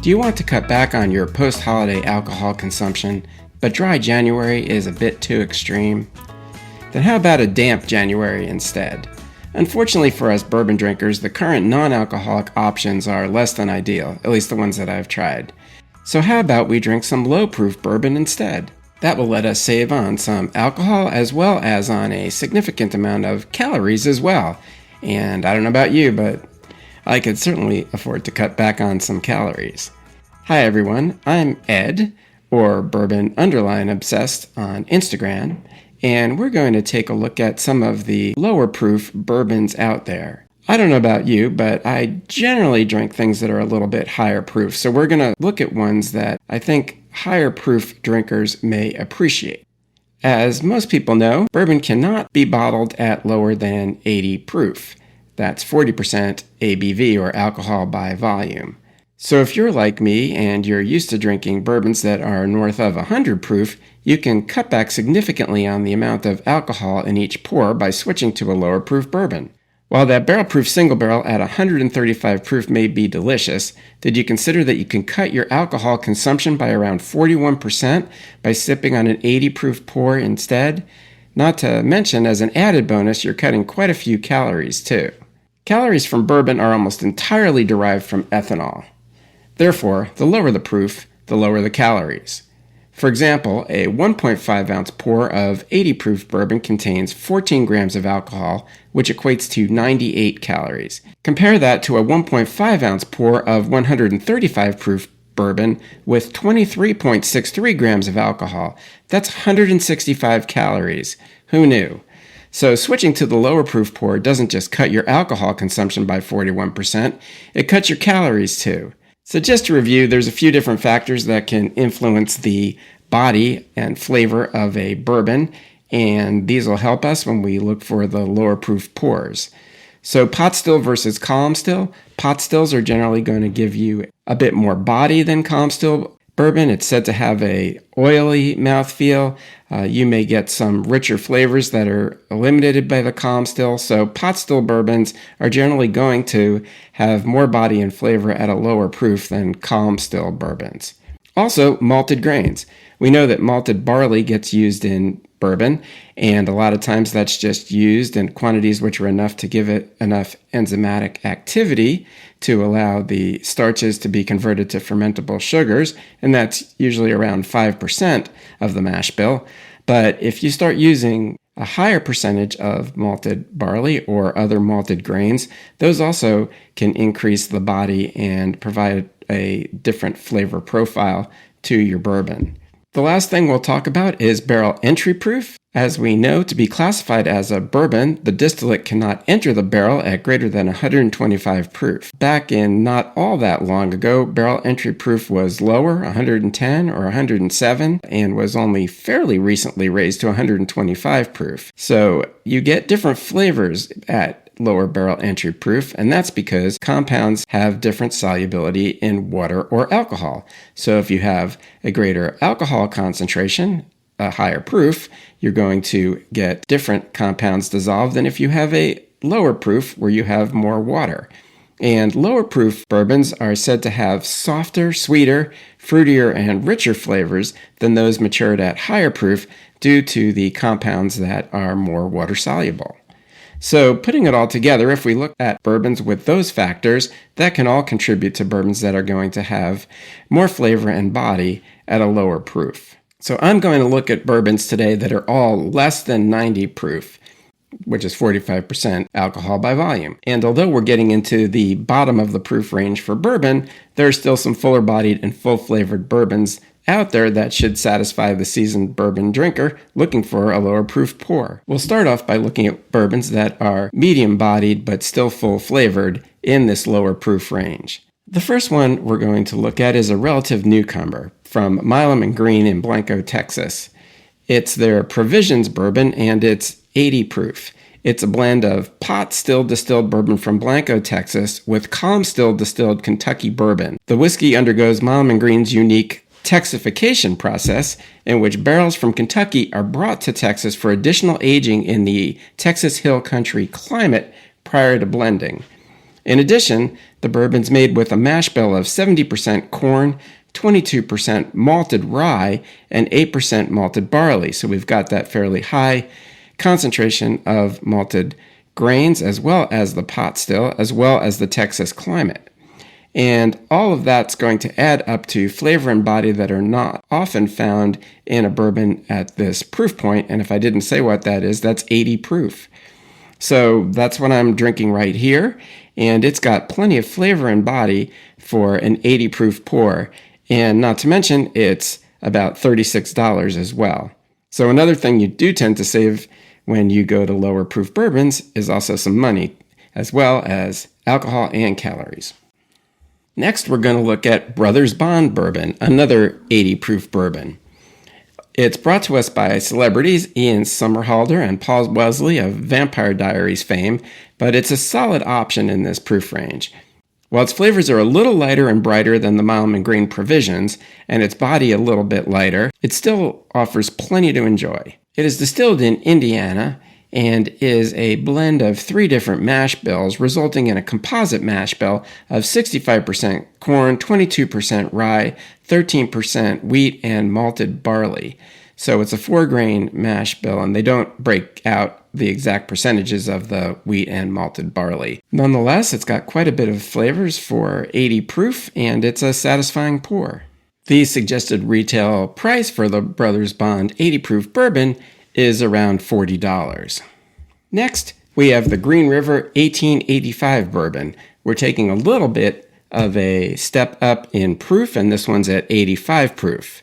Do you want to cut back on your post-holiday alcohol consumption, but dry January is a bit too extreme? Then how about a damp January instead? Unfortunately for us bourbon drinkers, the current non-alcoholic options are less than ideal, at least the ones that I've tried. So how about we drink some low-proof bourbon instead? That will let us save on some alcohol as well as on a significant amount of calories as well. And I don't know about you, but I could certainly afford to cut back on some calories. Hi everyone, I'm Ed, or Bourbon_Obsessed on Instagram, and we're going to take a look at some of the lower proof bourbons out there. I don't know about you, but I generally drink things that are a little bit higher proof, so we're going to look at ones that I think higher proof drinkers may appreciate. As most people know, bourbon cannot be bottled at lower than 80 proof. That's 40% ABV, or alcohol by volume. So if you're like me and you're used to drinking bourbons that are north of 100 proof, you can cut back significantly on the amount of alcohol in each pour by switching to a lower proof bourbon. While that barrel proof single barrel at 135 proof may be delicious, did you consider that you can cut your alcohol consumption by around 41% by sipping on an 80 proof pour instead? Not to mention, as an added bonus, you're cutting quite a few calories too. Calories from bourbon are almost entirely derived from ethanol. Therefore, the lower the proof, the lower the calories. For example, a 1.5 ounce pour of 80 proof bourbon contains 14 grams of alcohol, which equates to 98 calories. Compare that to a 1.5 ounce pour of 135 proof bourbon with 23.63 grams of alcohol. That's 165 calories. Who knew? So switching to the lower proof pour doesn't just cut your alcohol consumption by 41%, it cuts your calories too. So just to review, there's a few different factors that can influence the body and flavor of a bourbon, and these will help us when we look for the lower proof pours. So pot still versus column still. Pot stills are generally going to give you a bit more body than column still bourbon. It's said to have a oily mouthfeel. You may get some richer flavors that are eliminated by the column still. So pot still bourbons are generally going to have more body and flavor at a lower proof than column still bourbons. Also, malted grains. We know that malted barley gets used in bourbon, and a lot of times that's just used in quantities which are enough to give it enough enzymatic activity to allow the starches to be converted to fermentable sugars, and that's usually around 5% of the mash bill. But if you start using a higher percentage of malted barley or other malted grains, those also can increase the body and provide a different flavor profile to your bourbon. The last thing we'll talk about is barrel entry proof. As we know, to be classified as a bourbon, the distillate cannot enter the barrel at greater than 125 proof. Back in not all that long ago, barrel entry proof was lower, 110 or 107, and was only fairly recently raised to 125 proof. So you get different flavors at lower barrel entry proof, and that's because compounds have different solubility in water or alcohol. So if you have a greater alcohol concentration, a higher proof, you're going to get different compounds dissolved than if you have a lower proof where you have more water. And lower proof bourbons are said to have softer, sweeter, fruitier, and richer flavors than those matured at higher proof due to the compounds that are more water soluble. So putting it all together, if we look at bourbons with those factors, that can all contribute to bourbons that are going to have more flavor and body at a lower proof. So I'm going to look at bourbons today that are all less than 90 proof, which is 45% alcohol by volume. And although we're getting into the bottom of the proof range for bourbon, there are still some fuller bodied and full flavored bourbons out there that should satisfy the seasoned bourbon drinker looking for a lower proof pour. We'll start off by looking at bourbons that are medium bodied but still full flavored in this lower proof range. The first one we're going to look at is a relative newcomer from Milam and Green in Blanco, Texas. It's their Provisions bourbon, and it's 80 proof. It's a blend of pot still distilled bourbon from Blanco, Texas, with column still distilled Kentucky bourbon. The whiskey undergoes Milam and Green's unique Texification process, in which barrels from Kentucky are brought to Texas for additional aging in the Texas Hill Country climate prior to blending. In addition, the bourbon's made with a mash bill of 70% corn, 22% malted rye, and 8% malted barley. So we've got that fairly high concentration of malted grains, as well as the pot still, as well as the Texas climate. And all of that's going to add up to flavor and body that are not often found in a bourbon at this proof point. And if I didn't say what that is, that's 80 proof. So that's what I'm drinking right here. And it's got plenty of flavor and body for an 80 proof pour. And not to mention, it's about $36 as well. So another thing you do tend to save when you go to lower proof bourbons is also some money, as well as alcohol and calories. Next, we're going to look at Brothers Bond Bourbon, another 80 proof bourbon. It's brought to us by celebrities Ian Somerhalder and Paul Wesley of Vampire Diaries fame, but it's a solid option in this proof range. While its flavors are a little lighter and brighter than the Mild and Green Provisions, and its body a little bit lighter, it still offers plenty to enjoy. It is distilled in Indiana and is a blend of 3 different mash bills, resulting in a composite mash bill of 65% corn, 22% rye, 13% wheat, and malted barley. So it's a 4-grain mash bill, and they don't break out the exact percentages of the wheat and malted barley. Nonetheless, it's got quite a bit of flavors for 80 proof, and it's a satisfying pour. The suggested retail price for the Brothers Bond 80 proof bourbon is around $40. Next, we have the Green River 1885 bourbon. We're taking a little bit of a step up in proof, and this one's at 85 proof.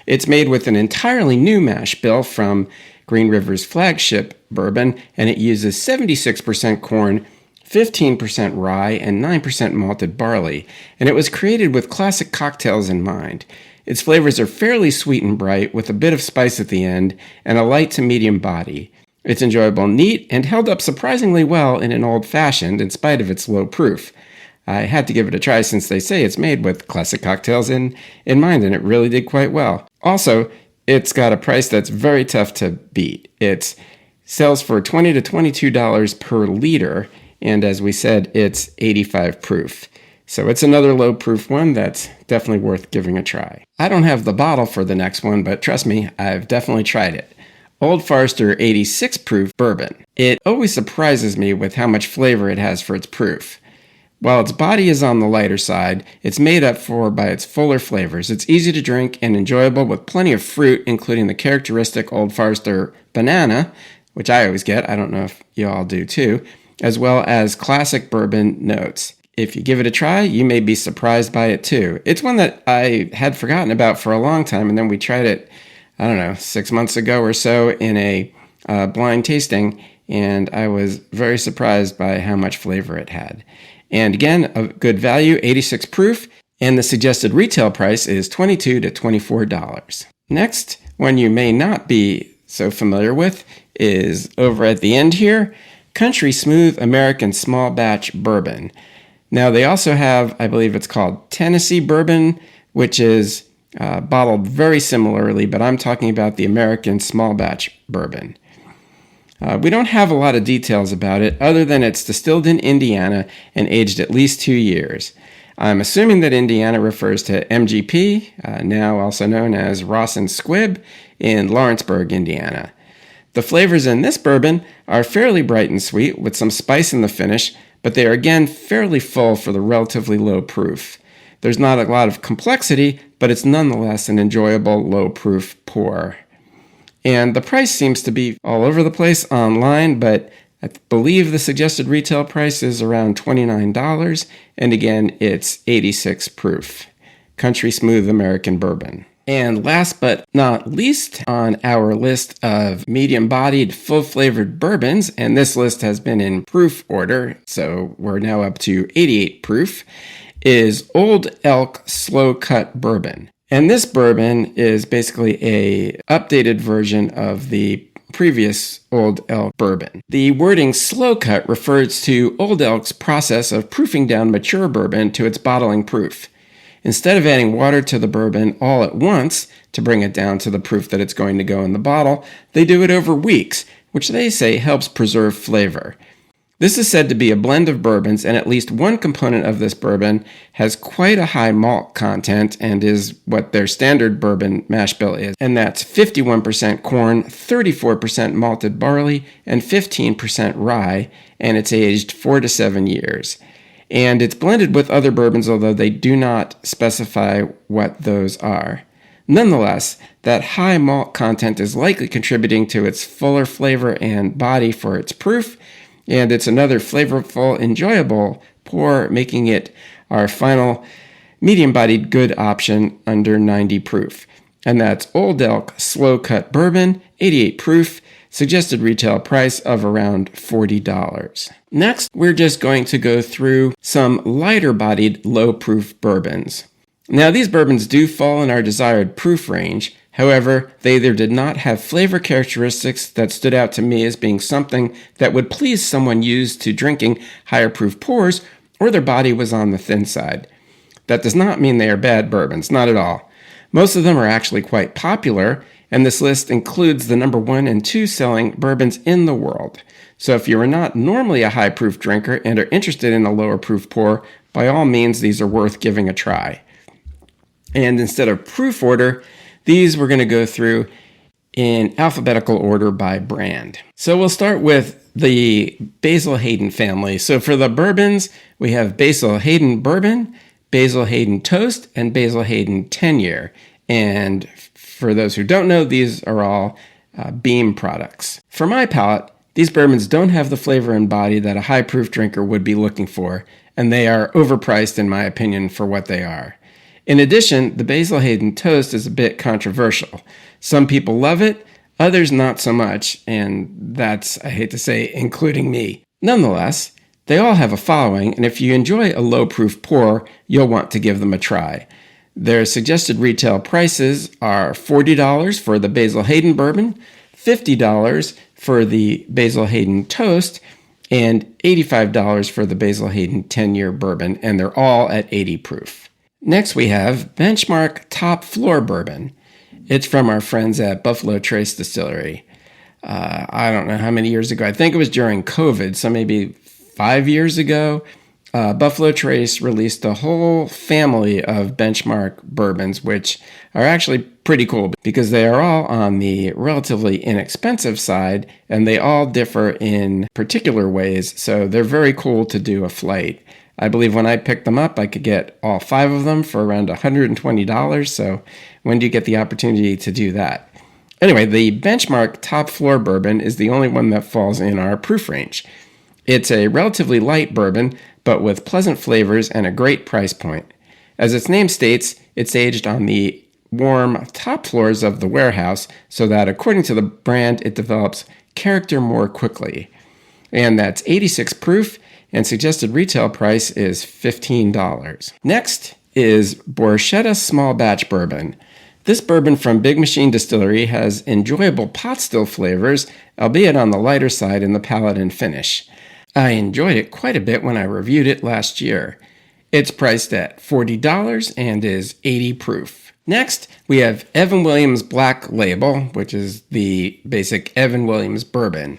It's made with an entirely new mash bill from Green River's flagship bourbon, and it uses 76% corn, 15% rye, and 9% malted barley, and it was created with classic cocktails in mind. Its flavors are fairly sweet and bright, with a bit of spice at the end, and a light to medium body. It's enjoyable, neat, and held up surprisingly well in an old-fashioned, in spite of its low proof. I had to give it a try since they say it's made with classic cocktails in mind, and it really did quite well. Also, it's got a price that's very tough to beat. It sells for $20 to $22 per liter, and as we said, it's 85 proof. So it's another low proof one that's definitely worth giving a try. I don't have the bottle for the next one, but trust me, I've definitely tried it. Old Forester 86 proof bourbon. It always surprises me with how much flavor it has for its proof. While its body is on the lighter side, it's made up for by its fuller flavors. It's easy to drink and enjoyable with plenty of fruit, including the characteristic Old Forester banana, which I always get, I don't know if you all do too, as well as classic bourbon notes. If you give it a try, you may be surprised by it too. It's one that I had forgotten about for a long time, and then we tried it, 6 months ago or so in a blind tasting, and I was very surprised by how much flavor it had. And again, a good value, 86 proof, and the suggested retail price is $22 to $24. Next, one you may not be so familiar with is over at the end here, Country Smooth American Small Batch Bourbon. Now, they also have, I believe it's called Tennessee Bourbon, which is bottled very similarly, but I'm talking about the American Small Batch Bourbon. We don't have a lot of details about it, other than it's distilled in Indiana and aged at least 2 years. I'm assuming that Indiana refers to MGP, now also known as Ross and Squibb, in Lawrenceburg, Indiana. The flavors in this bourbon are fairly bright and sweet, with some spice in the finish, but they are again fairly full for the relatively low proof. There's not a lot of complexity, but it's nonetheless an enjoyable low proof pour. And the price seems to be all over the place online, but I believe the suggested retail price is around $29, and again, it's 86 proof. Country Smooth American Bourbon. And last but not least on our list of medium-bodied, full-flavored bourbons, and this list has been in proof order, so we're now up to 88 proof, is Old Elk Slow Cut Bourbon. And this bourbon is basically a updated version of the previous Old Elk bourbon. The wording slow cut refers to Old Elk's process of proofing down mature bourbon to its bottling proof. Instead of adding water to the bourbon all at once to bring it down to the proof that it's going to go in the bottle, they do it over weeks, which they say helps preserve flavor. This is said to be a blend of bourbons, and at least one component of this bourbon has quite a high malt content and is what their standard bourbon mash bill is. And that's 51% corn, 34% malted barley, and 15% rye, and it's aged 4 to 7 years. And it's blended with other bourbons, although they do not specify what those are. Nonetheless, that high malt content is likely contributing to its fuller flavor and body for its proof, and it's another flavorful, enjoyable pour, making it our final medium-bodied good option under 90 proof. And that's Old Elk Slow Cut Bourbon, 88 proof, suggested retail price of around $40. Next, we're just going to go through some lighter-bodied, low-proof bourbons. Now, these bourbons do fall in our desired proof range. However, they either did not have flavor characteristics that stood out to me as being something that would please someone used to drinking higher proof pours, or their body was on the thin side. That does not mean they are bad bourbons, not at all. Most of them are actually quite popular, and this list includes the number 1 and 2 selling bourbons in the world. So if you are not normally a high proof drinker and are interested in a lower proof pour, by all means, these are worth giving a try. And instead of proof order, these we're going to go through in alphabetical order by brand. So we'll start with the Basil Hayden family. So for the bourbons, we have Basil Hayden Bourbon, Basil Hayden Toast, and Basil Hayden 10-year. And for those who don't know, these are all Beam products. For my palate, these bourbons don't have the flavor and body that a high proof drinker would be looking for, and they are overpriced in my opinion for what they are. In addition, the Basil Hayden Toast is a bit controversial. Some people love it, others not so much, and that's, I hate to say, including me. Nonetheless, they all have a following, and if you enjoy a low-proof pour, you'll want to give them a try. Their suggested retail prices are $40 for the Basil Hayden Bourbon, $50 for the Basil Hayden Toast, and $85 for the Basil Hayden 10-year Bourbon, and they're all at 80 proof. Next, we have Benchmark Top Floor Bourbon. It's from our friends at Buffalo Trace Distillery. I don't know how many years ago. I think it was during COVID, so maybe 5 years ago. Buffalo Trace released a whole family of Benchmark bourbons, which are actually pretty cool because they are all on the relatively inexpensive side, and they all differ in particular ways, so they're very cool to do a flight. I believe when I picked them up, I could get all 5 of them for around $120, so when do you get the opportunity to do that? Anyway, the Benchmark Top Floor Bourbon is the only one that falls in our proof range. It's a relatively light bourbon, but with pleasant flavors and a great price point. As its name states, it's aged on the warm top floors of the warehouse, so that according to the brand, it develops character more quickly. And that's 86 proof, and suggested retail price is $15. Next is Borchetta Small Batch Bourbon. This bourbon from Big Machine Distillery has enjoyable pot still flavors, albeit on the lighter side in the palate and finish. I enjoyed it quite a bit when I reviewed it last year. It's priced at $40 and is 80 proof. Next, we have Evan Williams Black Label, which is the basic Evan Williams bourbon.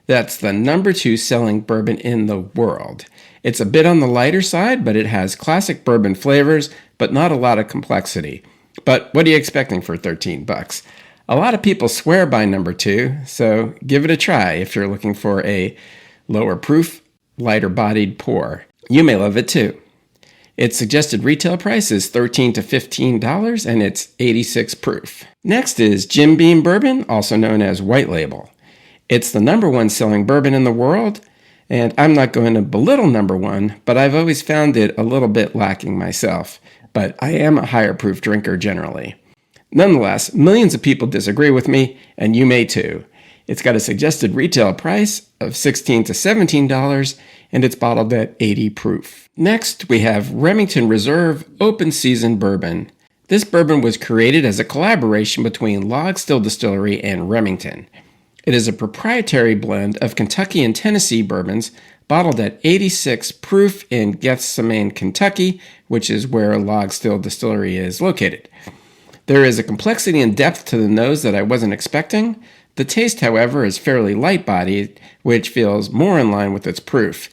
That's the number 2 selling bourbon in the world. It's a bit on the lighter side, but it has classic bourbon flavors, but not a lot of complexity. But what are you expecting for $13? A lot of people swear by number 2, so give it a try if you're looking for a lower proof, lighter bodied pour. You may love it too. Its suggested retail price is $13 to $15, and it's 86 proof. Next is Jim Beam Bourbon, also known as White Label. It's the number 1 selling bourbon in the world, and I'm not going to belittle number 1, but I've always found it a little bit lacking myself. But I am a higher proof drinker generally. Nonetheless, millions of people disagree with me, and you may too. It's got a suggested retail price of $16 to $17, and it's bottled at 80 proof. Next, we have Remington Reserve Open Season Bourbon. This bourbon was created as a collaboration between Log Still Distillery and Remington. It is a proprietary blend of Kentucky and Tennessee bourbons, bottled at 86 proof in Gethsemane, Kentucky, which is where Log Still Distillery is located. There is a complexity and depth to the nose that I wasn't expecting. The taste, however, is fairly light-bodied, which feels more in line with its proof.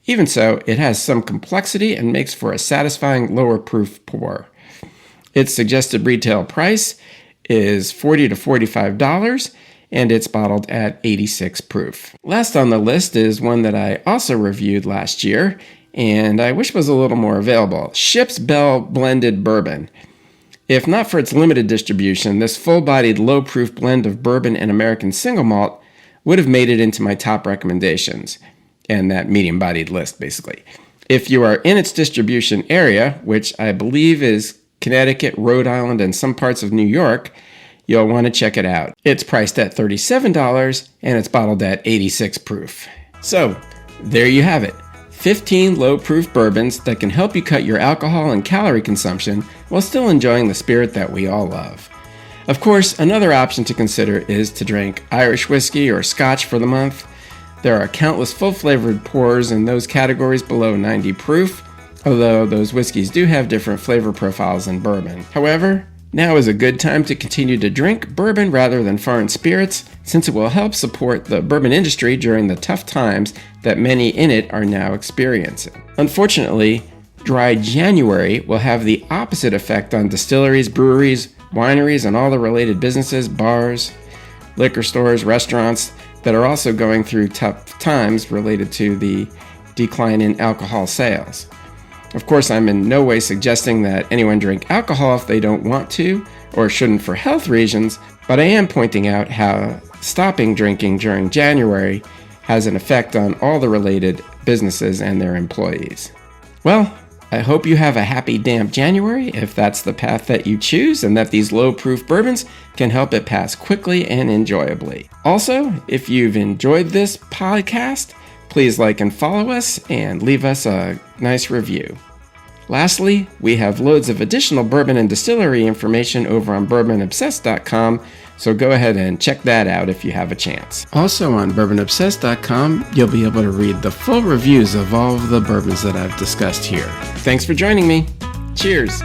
Even so, it has some complexity and makes for a satisfying lower proof pour. Its suggested retail price is $40 to $45, and it's bottled at 86 proof. Last on the list is one that I also reviewed last year, and I wish was a little more available. Ship's Bell Blended Bourbon. If not for its limited distribution, this full-bodied, low-proof blend of bourbon and American single malt would have made it into my top recommendations, and that medium-bodied list, basically. If you are in its distribution area, which I believe is Connecticut, Rhode Island, and some parts of New York, you'll want to check it out. It's priced at $37, and it's bottled at 86 proof. So, there you have it. 15 low-proof bourbons that can help you cut your alcohol and calorie consumption while still enjoying the spirit that we all love. Of course, another option to consider is to drink Irish whiskey or Scotch for the month. There are countless full-flavored pours in those categories below 90 proof, although those whiskeys do have different flavor profiles than bourbon. However, now is a good time to continue to drink bourbon rather than foreign spirits, since it will help support the bourbon industry during the tough times that many in it are now experiencing. Unfortunately, dry January will have the opposite effect on distilleries, breweries, wineries, and all the related businesses, bars, liquor stores, restaurants that are also going through tough times related to the decline in alcohol sales. Of course, I'm in no way suggesting that anyone drink alcohol if they don't want to, or shouldn't for health reasons, but I am pointing out how stopping drinking during January has an effect on all the related businesses and their employees. Well, I hope you have a happy damp January if that's the path that you choose, and that these low-proof bourbons can help it pass quickly and enjoyably. Also, if you've enjoyed this podcast, please like and follow us and leave us a nice review. Lastly, we have loads of additional bourbon and distillery information over on bourbonobsessed.com, so go ahead and check that out if you have a chance. Also on bourbonobsessed.com, you'll be able to read the full reviews of all of the bourbons that I've discussed here. Thanks for joining me. Cheers!